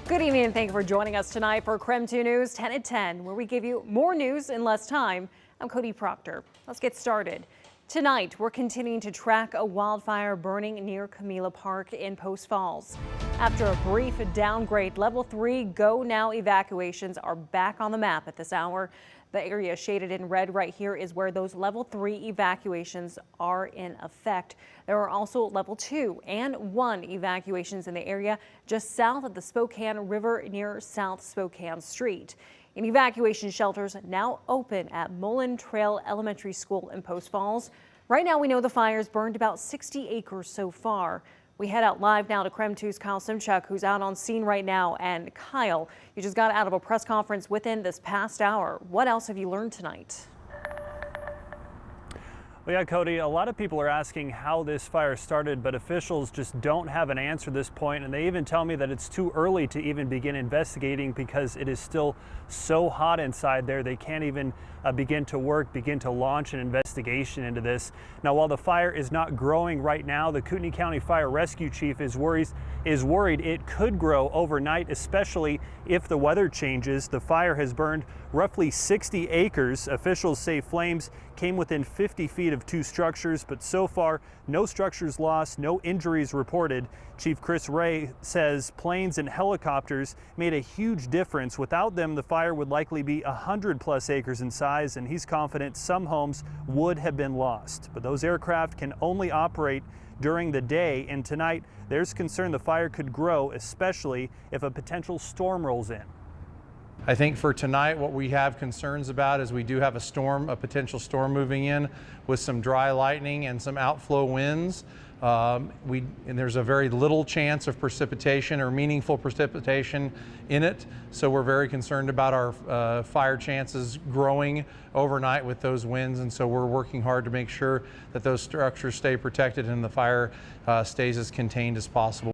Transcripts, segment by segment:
Good evening and thank you for joining us tonight for KREM 2 News 10 at 10, where we give you more news in less time. I'm Cody Proctor. Let's get started. Tonight, we're continuing to track a wildfire burning near Camila Park in Post Falls. After a brief downgrade, level 3 go now evacuations are back on the map at this hour. The area shaded in red right here is where those level 3 evacuations are in effect. There are also level 2 and 1 evacuations in the area just south of the Spokane River near South Spokane Street. And evacuation shelters now open at Mullen Trail Elementary School in Post Falls. Right now we know the fires burned about 60 acres so far. We head out live now to KREM 2's Kyle Simchuk, who's out on scene right now. And Kyle, you just got out of a press conference within this past hour. What else have you learned tonight? Well, yeah, Cody, a lot of people are asking how this fire started, but officials just don't have an answer at this point, and they even tell me that it's too early to even begin investigating because it is still so hot inside there. They can't even begin to launch an investigation into this. Now, while the fire is not growing right now, the Kootenai County Fire Rescue Chief is worried it could grow overnight, especially if the weather changes. The fire has burned roughly 60 acres. Officials say flames came within 50 feet of 2 structures, but so far no structures lost, no injuries reported. Chief Chris Ray says planes and helicopters made a huge difference. Without them, the fire would likely be 100+ acres in size, and he's confident some homes would have been lost. But those aircraft can only operate during the day, and tonight there's concern the fire could grow, especially if a potential storm rolls in. I think for tonight, what we have concerns about is we do have a potential storm moving in with some dry lightning and some outflow winds. And there's a very little chance of precipitation or meaningful precipitation in it. So we're very concerned about our fire chances growing overnight with those winds. And so we're working hard to make sure that those structures stay protected and the fire stays as contained as possible.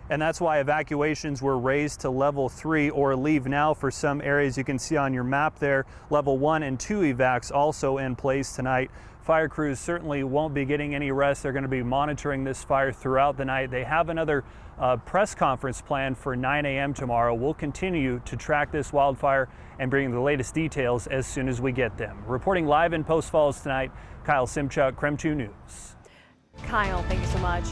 And that's why evacuations were raised to level 3 or leave now for some areas. You can see on your map there, level 1 and 2 evacs also in place tonight. Fire crews certainly won't be getting any rest. They're going to be monitoring this fire throughout the night. They have another press conference planned for 9 a.m. tomorrow. We'll continue to track this wildfire and bring the latest details as soon as we get them. Reporting live in Post Falls tonight, Kyle Simchuk, KREM 2 News. Kyle, thank you so much.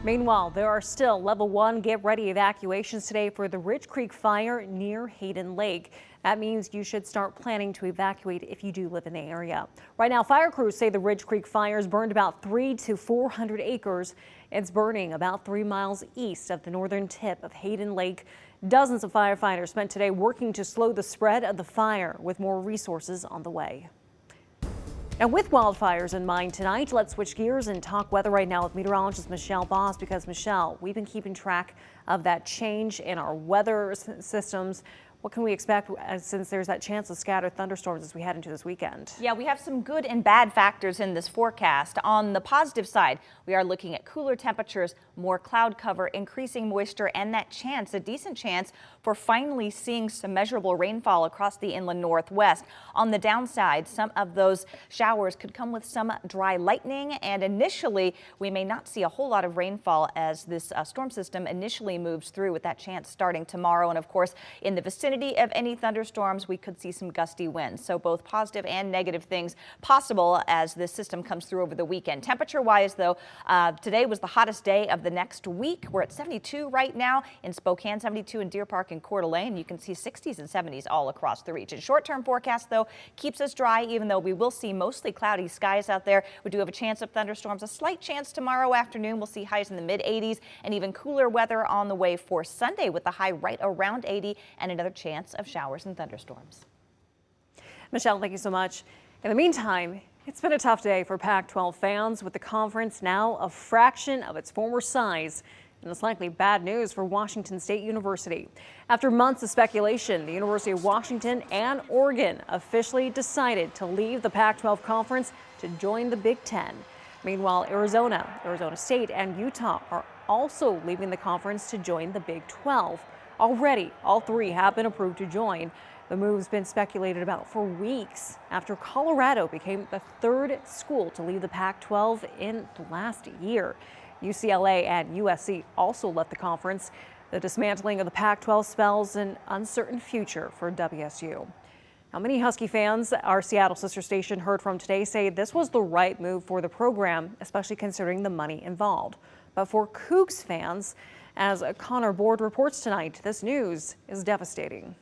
Meanwhile, there are still level 1 get ready evacuations today for the Ridge Creek fire near Hayden Lake. That means you should start planning to evacuate if you do live in the area. Right now, fire crews say the Ridge Creek fires burned about 300 to 400 acres. It's burning about 3 miles east of the northern tip of Hayden Lake. Dozens of firefighters spent today working to slow the spread of the fire, with more resources on the way. Now, with wildfires in mind tonight, let's switch gears and talk weather right now with meteorologist Michelle Boss, because Michelle, we've been keeping track of that change in our weather systems. What can we expect since there's that chance of scattered thunderstorms as we head into this weekend? Yeah, we have some good and bad factors in this forecast. On the positive side, we are looking at cooler temperatures, more cloud cover, increasing moisture, and that chance, a decent chance for finally seeing some measurable rainfall across the inland northwest. On the downside, some of those showers could come with some dry lightning, and initially we may not see a whole lot of rainfall as this storm system initially moves through, with that chance starting tomorrow. And of course, in the vicinity of any thunderstorms, we could see some gusty winds. So both positive and negative things possible as this system comes through over the weekend. Temperature wise, though, today was the hottest day of the next week. We're at 72 right now in Spokane, 72 in Deer Park and Coeur d'Alene. You can see 60s and 70s all across the region. Short-term forecast, though, keeps us dry, even though we will see mostly cloudy skies out there. We do have a chance of thunderstorms, a slight chance tomorrow afternoon. We'll see highs in the mid-80s and even cooler weather on the way for Sunday, with the high right around 80 and another chance of showers and thunderstorms. Michelle, thank you so much. In the meantime, it's been a tough day for Pac-12 fans, with the conference now a fraction of its former size. And it's likely bad news for Washington State University. After months of speculation, the University of Washington and Oregon officially decided to leave the Pac-12 conference to join the Big Ten. Meanwhile, Arizona State, and Utah are also leaving the conference to join the Big 12. Already, all three have been approved to join. The move's been speculated about for weeks after Colorado became the third school to leave the Pac-12 in the last year. UCLA and USC also left the conference. The dismantling of the Pac-12 spells an uncertain future for WSU. Now, many Husky fans our Seattle sister station heard from today say this was the right move for the program, especially considering the money involved. But for Cougs fans, as Connor Board reports tonight, this news is devastating.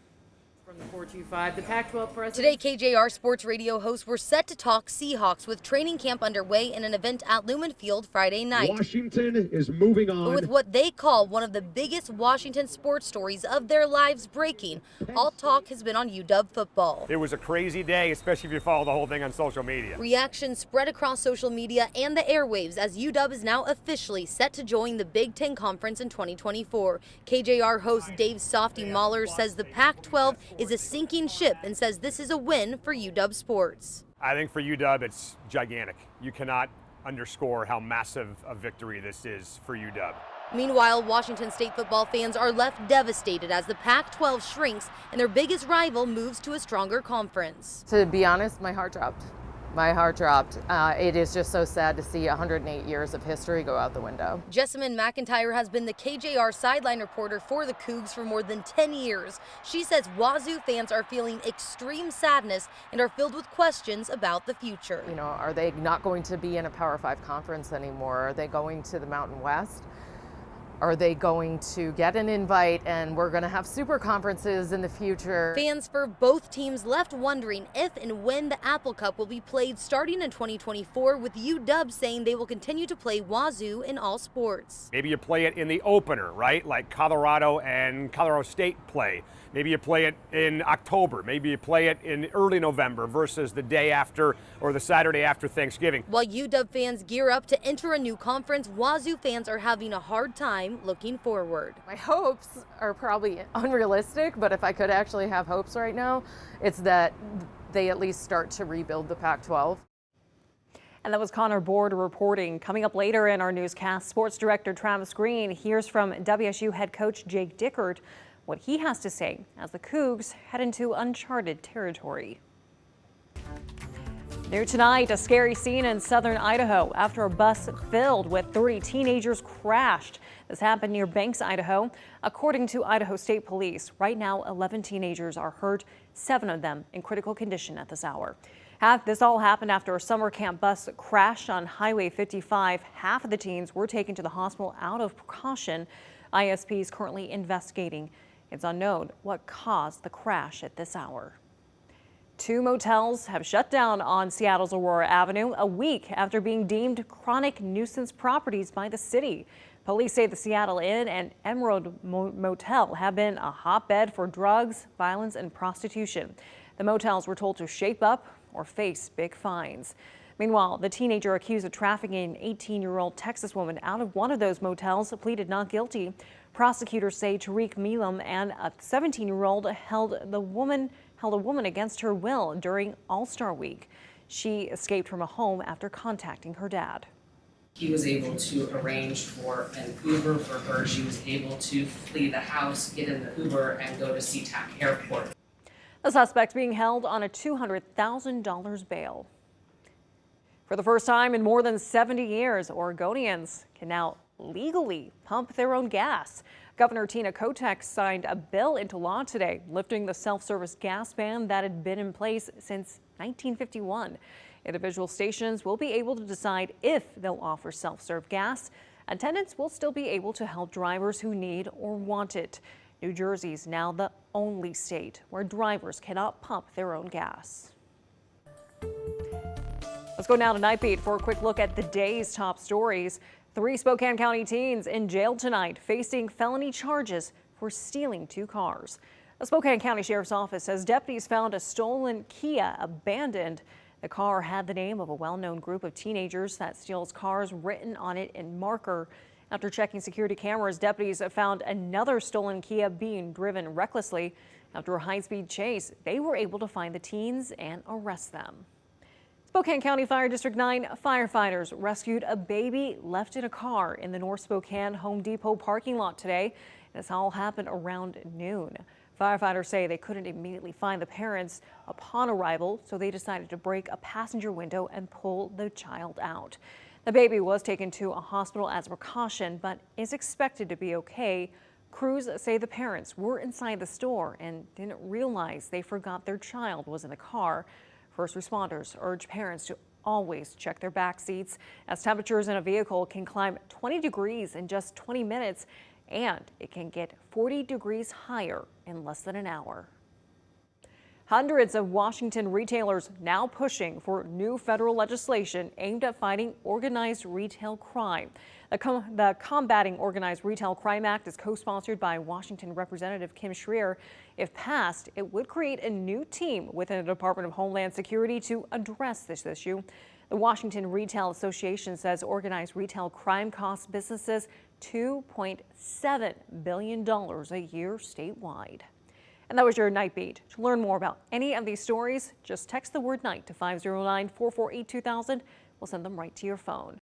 From the 425, the Pac-12 president. Today, KJR Sports Radio hosts were set to talk Seahawks with training camp underway in an event at Lumen Field Friday night. Washington is moving on. But with what they call one of the biggest Washington sports stories of their lives breaking, all talk has been on UW football. It was a crazy day, especially if you follow the whole thing on social media. Reactions spread across social media and the airwaves as UW is now officially set to join the Big Ten Conference in 2024. KJR host Dave Softy Mahler says the Pac-12 is a sinking ship and says this is a win for UW sports. I think for UW it's gigantic. You cannot underscore how massive a victory this is for UW. Meanwhile, Washington State football fans are left devastated as the Pac-12 shrinks and their biggest rival moves to a stronger conference. To be honest, my heart dropped. My heart dropped. It is just so sad to see 108 years of history go out the window. Jessamine McIntyre has been the KJR sideline reporter for the Cougs for more than 10 years. She says Wazoo fans are feeling extreme sadness and are filled with questions about the future. You know, are they not going to be in a Power 5 conference anymore? Are they going to the Mountain West? Are they going to get an invite and we're going to have super conferences in the future? Fans for both teams left wondering if and when the Apple Cup will be played starting in 2024, with UW saying they will continue to play Wazoo in all sports. Maybe you play it in the opener, right? Like Colorado and Colorado State play. Maybe you play it in October. Maybe you play it in early November versus the day after or the Saturday after Thanksgiving. While UW fans gear up to enter a new conference, Wazoo fans are having a hard time looking forward. My hopes are probably unrealistic, but if I could actually have hopes right now, it's that they at least start to rebuild the Pac-12. And that was Connor Board reporting. Coming up later in our newscast, sports director Travis Green hears from WSU head coach Jake Dickert what he has to say as the Cougs head into uncharted territory. New tonight, a scary scene in southern Idaho after a bus filled with 30 teenagers crashed. This happened near Banks, Idaho. According to Idaho State Police, right now 11 teenagers are hurt, 7 of them in critical condition at this hour. This all happened after a summer camp bus crashed on Highway 55. Half of the teens were taken to the hospital out of precaution. ISP is currently investigating. It's unknown what caused the crash at this hour. 2 motels have shut down on Seattle's Aurora Avenue a week after being deemed chronic nuisance properties by the city. Police say the Seattle Inn and Emerald Motel have been a hotbed for drugs, violence, and prostitution. The motels were told to shape up or face big fines. Meanwhile, the teenager accused of trafficking an 18-year-old Texas woman out of one of those motels pleaded not guilty. Prosecutors say Tariq Milam and a 17-year-old held a woman against her will during All-Star Week. She escaped from a home after contacting her dad. He was able to arrange for an Uber for her. She was able to flee the house, get in the Uber, and go to SeaTac Airport. The suspect being held on a $200,000 bail. For the first time in more than 70 years, Oregonians can now legally pump their own gas. Governor Tina Kotek signed a bill into law today, lifting the self-service gas ban that had been in place since 1951. Individual stations will be able to decide if they'll offer self-serve gas. Attendants will still be able to help drivers who need or want it. New Jersey's now the only state where drivers cannot pump their own gas. Let's go now to Nightbeat for a quick look at the day's top stories. 3 Spokane County teens in jail tonight facing felony charges for stealing 2 cars. The Spokane County Sheriff's Office says deputies found a stolen Kia abandoned. The car had the name of a well-known group of teenagers that steals cars written on it in marker. After checking security cameras, deputies found another stolen Kia being driven recklessly. After a high-speed chase, they were able to find the teens and arrest them. Spokane County Fire District 9 firefighters rescued a baby left in a car in the North Spokane Home Depot parking lot today. This all happened around noon. Firefighters say they couldn't immediately find the parents upon arrival, so they decided to break a passenger window and pull the child out. The baby was taken to a hospital as a precaution, but is expected to be okay. Crews say the parents were inside the store and didn't realize they forgot their child was in the car. First responders urge parents to always check their back seats, as temperatures in a vehicle can climb 20 degrees in just 20 minutes, and it can get 40 degrees higher in less than an hour. Hundreds of Washington retailers now pushing for new federal legislation aimed at fighting organized retail crime. The Combating Organized Retail Crime Act is co-sponsored by Washington Representative Kim Schreier. If passed, it would create a new team within the Department of Homeland Security to address this issue. The Washington Retail Association says organized retail crime costs businesses $2.7 billion a year statewide. And that was your Night Beat. To learn more about any of these stories, just text the word night to 509-448-2000. We'll send them right to your phone.